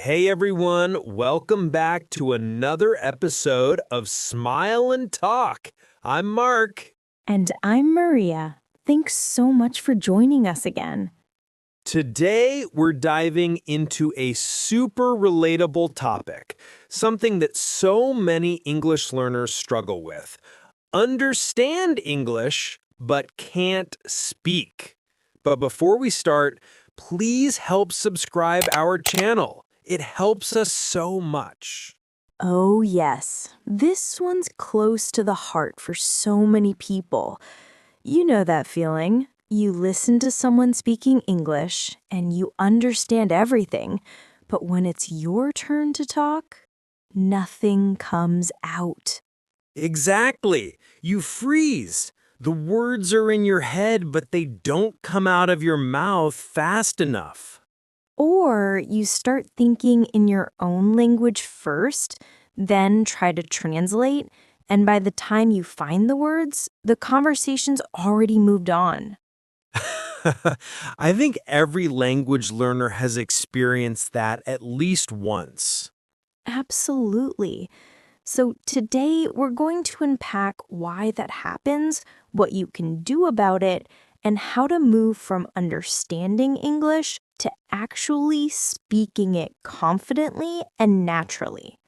Hey everyone, welcome back to another episode of Smile and Talk. I'm Mark. And I'm Maria. Thanks so much for joining us again. Today we're diving into a super relatable topic, something that so many English learners struggle with. Understand English, but can't speak. But before we start, please help subscribe our channel. It helps us so much. Oh, yes. This one's close to the heart for so many people. You know that feeling. You listen to someone speaking English and you understand everything, but when it's your turn to talk, nothing comes out. Exactly. You freeze. The words are in your head, but they don't come out of your mouth fast enough. Or you start thinking in your own language first, then try to translate, and by the time you find the words, the conversation's already moved on. I think every language learner has experienced that at least once. Absolutely. So today we're going to unpack why that happens, what you can do about it, and how to move from understanding English to actually speaking it confidently and naturally.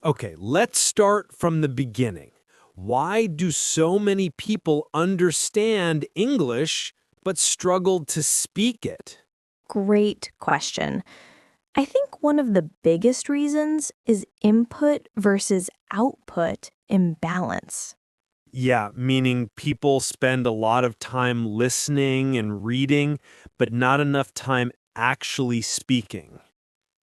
Okay, let's start from the beginning. Why do so many people understand English but struggle to speak it? Great question. I think one of the biggest reasons is input versus output imbalance. Yeah, meaning people spend a lot of time listening and reading, but not enough time actually speaking.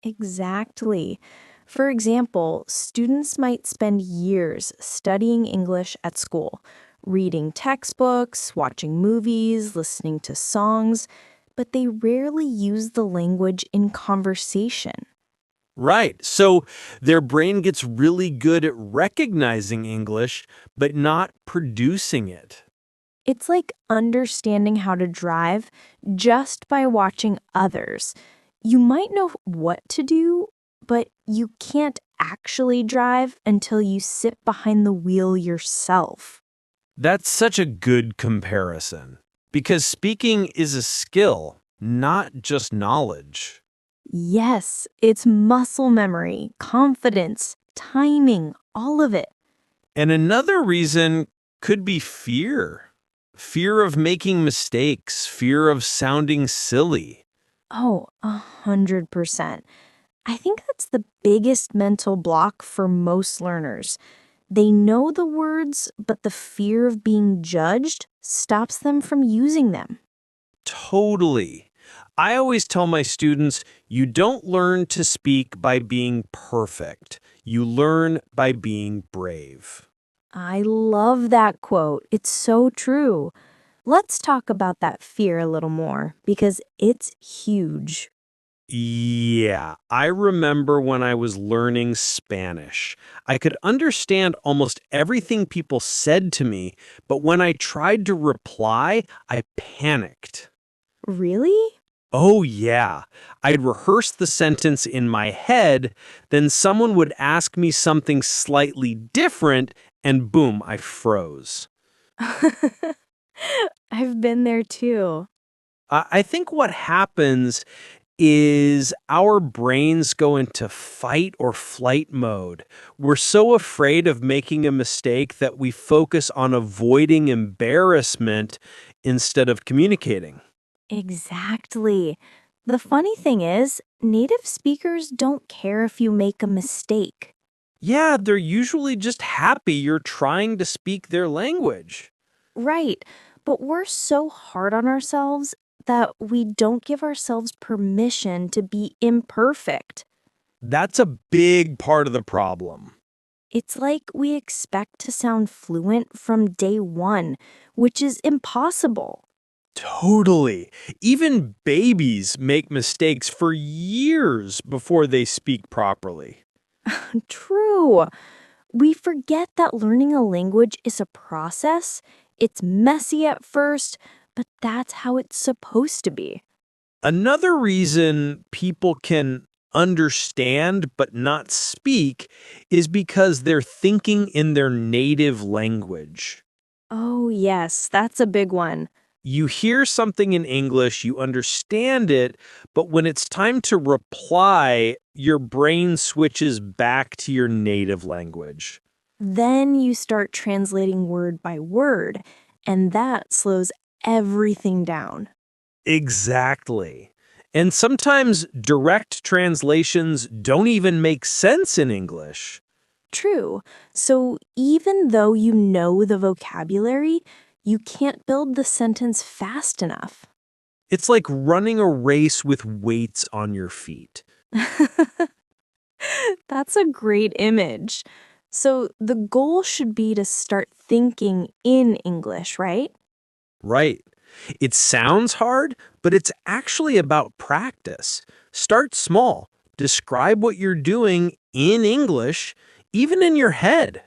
Exactly. For example, students might spend years studying English at school, reading textbooks, watching movies, listening to songs, but they rarely use the language in conversation. Right. So their brain gets really good at recognizing English, but not producing it. It's like understanding how to drive just by watching others. You might know what to do, but you can't actually drive until you sit behind the wheel yourself. That's such a good comparison because speaking is a skill, not just knowledge. Yes, it's muscle memory, confidence, timing, all of it. And another reason could be fear. Fear of making mistakes, fear of sounding silly. Oh, 100%. I think that's the biggest mental block for most learners. They know the words, but the fear of being judged stops them from using them. Totally. I always tell my students, you don't learn to speak by being perfect. You learn by being brave. I love that quote. It's so true. Let's talk about that fear a little more because it's huge. Yeah, I remember when I was learning Spanish. I could understand almost everything people said to me, but when I tried to reply, I panicked. Really? Oh, yeah. I'd rehearse the sentence in my head, then someone would ask me something slightly different, and boom, I froze. I've been there too. I think what happens is our brains go into fight or flight mode. We're so afraid of making a mistake that we focus on avoiding embarrassment instead of communicating. Exactly. The funny thing is, native speakers don't care if you make a mistake. Yeah, they're usually just happy you're trying to speak their language. Right. But we're so hard on ourselves that we don't give ourselves permission to be imperfect. That's a big part of the problem. It's like we expect to sound fluent from day one, which is impossible. Totally. Even babies make mistakes for years before they speak properly. True. We forget that learning a language is a process. It's messy at first, but that's how it's supposed to be. Another reason people can understand but not speak is because they're thinking in their native language. Oh, yes, that's a big one. You hear something in English, you understand it, but when it's time to reply, your brain switches back to your native language. Then you start translating word by word, and that slows everything down. Exactly. And sometimes direct translations don't even make sense in English. True. So even though you know the vocabulary, you can't build the sentence fast enough. It's like running a race with weights on your feet. That's a great image. So the goal should be to start thinking in English, right? Right. It sounds hard, but it's actually about practice. Start small. Describe what you're doing in English, even in your head.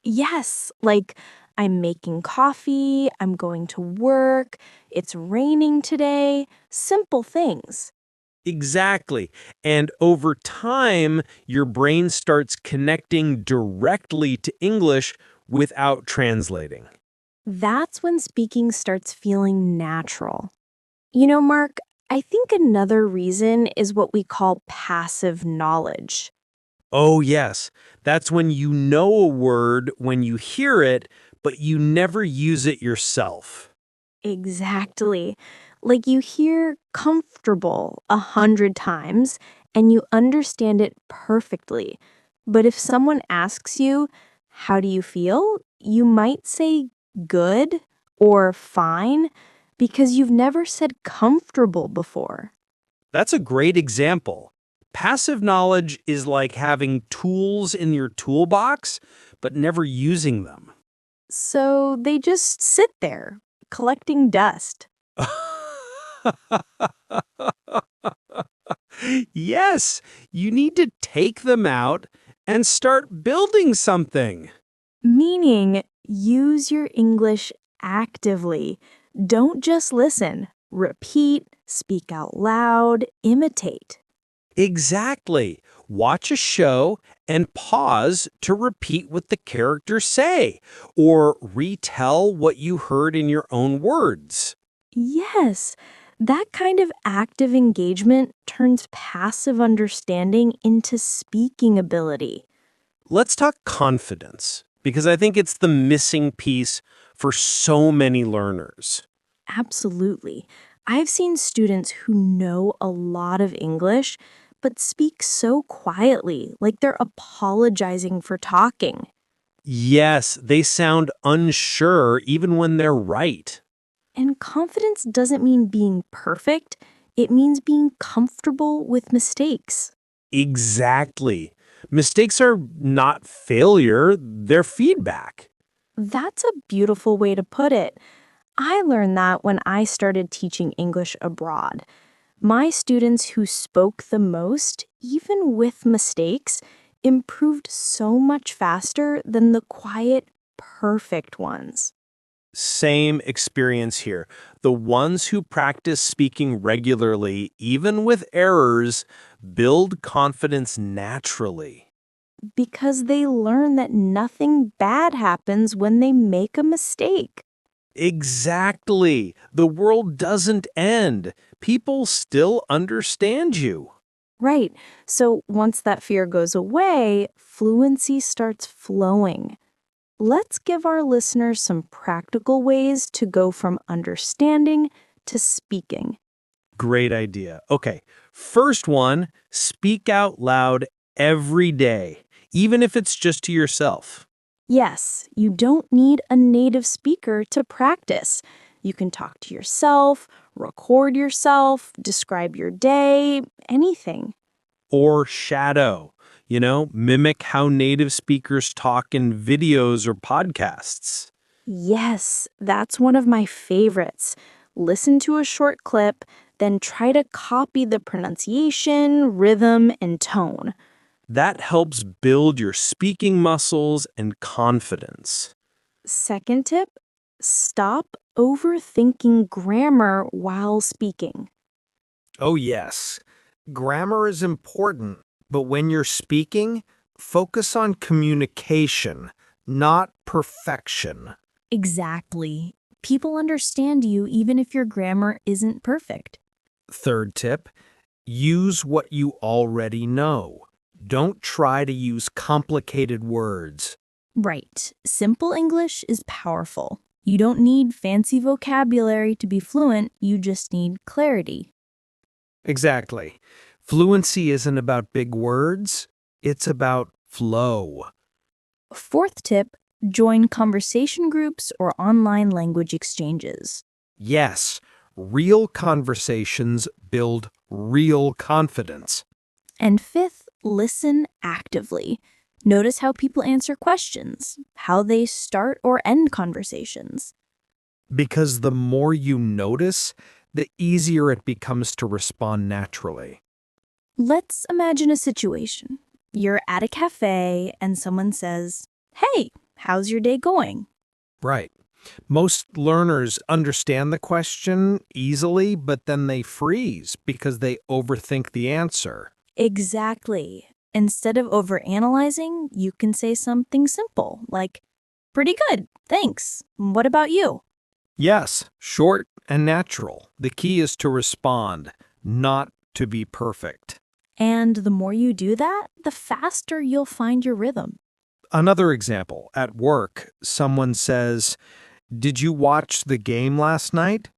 Yes, like I'm making coffee, I'm going to work, it's raining today, simple things. Exactly. And over time, your brain starts connecting directly to English without translating. That's when speaking starts feeling natural. You know, Mark, I think another reason is what we call passive knowledge. Oh, yes. That's when you know a word when you hear it, but you never use it yourself. Exactly. Like you hear comfortable 100 times and you understand it perfectly. But if someone asks you, how do you feel? You might say good or fine because you've never said comfortable before. That's a great example. Passive knowledge is like having tools in your toolbox, but never using them. So they just sit there, collecting dust. Yes, you need to take them out and start building something. Meaning, use your English actively. Don't just listen. Repeat, speak out loud, imitate. Exactly. Watch a show and pause to repeat what the characters say, or retell what you heard in your own words. Yes, that kind of active engagement turns passive understanding into speaking ability. Let's talk confidence, because I think it's the missing piece for so many learners. Absolutely. I've seen students who know a lot of English but speak so quietly, like they're apologizing for talking. Yes, they sound unsure even when they're right. And confidence doesn't mean being perfect, it means being comfortable with mistakes. Exactly. Mistakes are not failure, they're feedback. That's a beautiful way to put it. I learned that when I started teaching English abroad. My students who spoke the most, even with mistakes, improved so much faster than the quiet, perfect ones. Same experience here. The ones who practice speaking regularly, even with errors, build confidence naturally. Because they learn that nothing bad happens when they make a mistake. Exactly. The world doesn't end. People still understand you. Right. So once that fear goes away, fluency starts flowing. Let's give our listeners some practical ways to go from understanding to speaking. Great idea. Okay, first one, speak out loud every day, even if it's just to yourself. Yes, you don't need a native speaker to practice. You can talk to yourself, record yourself, describe your day, anything. Or shadow, mimic how native speakers talk in videos or podcasts. Yes, that's one of my favorites. Listen to a short clip, then try to copy the pronunciation, rhythm, and tone. That helps build your speaking muscles and confidence. Second tip, stop overthinking grammar while speaking. Oh, yes. Grammar is important, but when you're speaking, focus on communication, not perfection. Exactly. People understand you even if your grammar isn't perfect. Third tip, use what you already know. Don't try to use complicated words. Right. Simple English is powerful. You don't need fancy vocabulary to be fluent, you just need clarity. Exactly. Fluency isn't about big words, it's about flow. Fourth tip, join conversation groups or online language exchanges. Yes, real conversations build real confidence. And fifth, listen actively. Notice how people answer questions, how they start or end conversations. Because the more you notice, the easier it becomes to respond naturally. Let's imagine a situation. You're at a cafe and someone says, "Hey, how's your day going?" Right. Most learners understand the question easily, but then they freeze because they overthink the answer. Exactly. Instead of overanalyzing, you can say something simple like, "Pretty good, thanks. What about you?" Yes, short and natural. The key is to respond, not to be perfect. And the more you do that, the faster you'll find your rhythm. Another example, at work, someone says, "Did you watch the game last night?"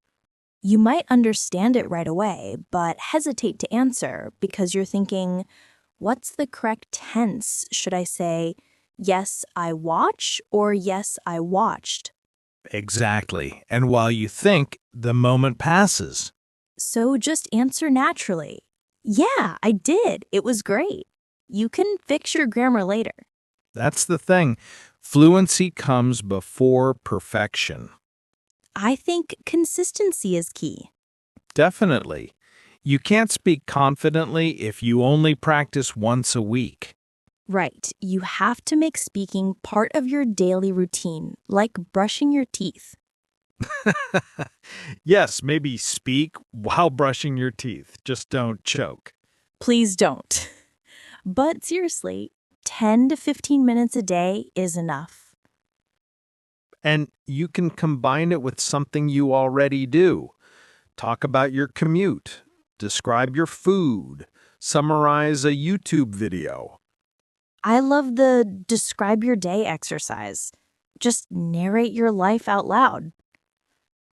You might understand it right away, but hesitate to answer because you're thinking, what's the correct tense? Should I say, yes, I watch, or yes, I watched? Exactly. And while you think, the moment passes. So just answer naturally. Yeah, I did. It was great. You can fix your grammar later. That's the thing. Fluency comes before perfection. I think consistency is key. Definitely. You can't speak confidently if you only practice once a week. Right, you have to make speaking part of your daily routine, like brushing your teeth. Yes, maybe speak while brushing your teeth. Just don't choke. Please don't. But seriously, 10 to 15 minutes a day is enough. And you can combine it with something you already do. Talk about your commute, describe your food, summarize a YouTube video. I love the describe your day exercise. Just narrate your life out loud.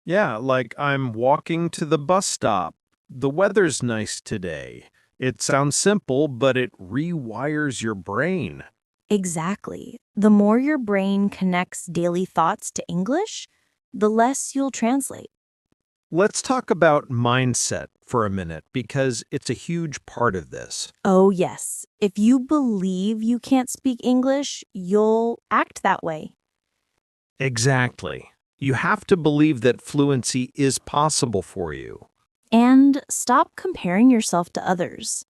Yeah, like I'm walking to the bus stop. The weather's nice today. It sounds simple, but it rewires your brain. Exactly. The more your brain connects daily thoughts to English, the less you'll translate. Let's talk about mindset for a minute because it's a huge part of this. Oh, yes. If you believe you can't speak English, you'll act that way. Exactly. You have to believe that fluency is possible for you. And stop comparing yourself to others.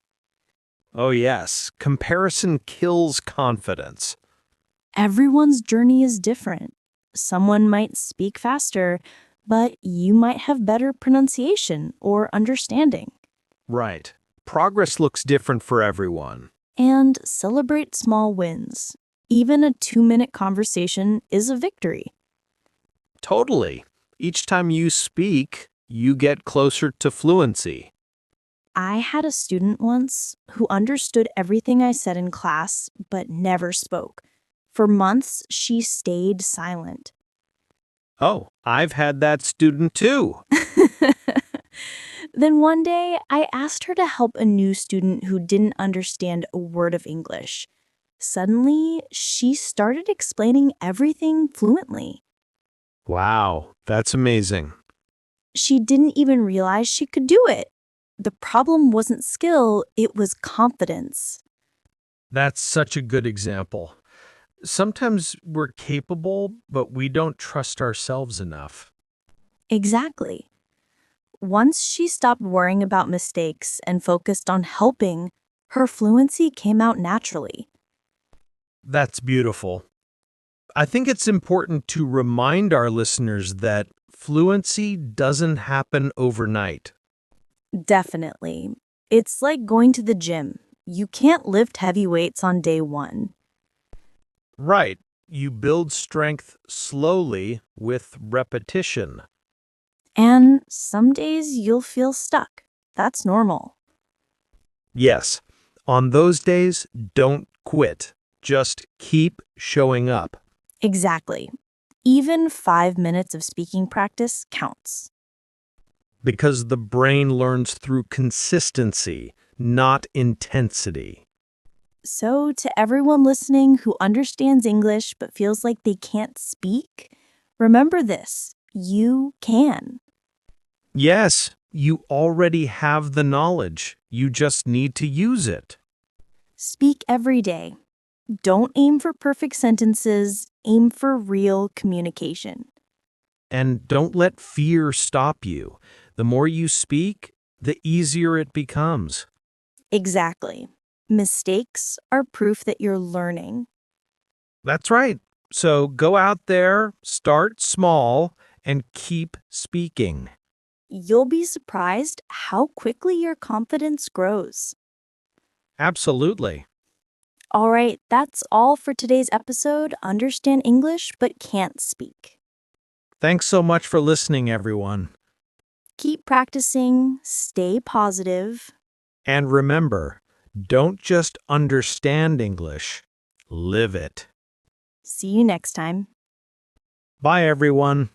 Oh, yes, comparison kills confidence. Everyone's journey is different. Someone might speak faster, but you might have better pronunciation or understanding. Right. Progress looks different for everyone. And celebrate small wins. Even a 2-minute conversation is a victory. Totally. Each time you speak, you get closer to fluency. I had a student once who understood everything I said in class, but never spoke. For months, she stayed silent. Oh, I've had that student too. Then one day, I asked her to help a new student who didn't understand a word of English. Suddenly, she started explaining everything fluently. Wow, that's amazing. She didn't even realize she could do it. The problem wasn't skill, it was confidence. That's such a good example. Sometimes we're capable, but we don't trust ourselves enough. Exactly. Once she stopped worrying about mistakes and focused on helping, her fluency came out naturally. That's beautiful. I think it's important to remind our listeners that fluency doesn't happen overnight. Definitely. It's like going to the gym. You can't lift heavy weights on day one. Right. You build strength slowly with repetition. And some days you'll feel stuck. That's normal. Yes. On those days, don't quit. Just keep showing up. Exactly. Even 5 minutes of speaking practice counts. Because the brain learns through consistency, not intensity. So, to everyone listening who understands English but feels like they can't speak, remember this: you can. Yes, you already have the knowledge. You just need to use it. Speak every day. Don't aim for perfect sentences, aim for real communication. And don't let fear stop you. The more you speak, the easier it becomes. Exactly. Mistakes are proof that you're learning. That's right. So go out there, start small, and keep speaking. You'll be surprised how quickly your confidence grows. Absolutely. All right, that's all for today's episode. Understand English but can't speak. Thanks so much for listening, everyone. Keep practicing, stay positive. And remember, don't just understand English, live it. See you next time. Bye, everyone.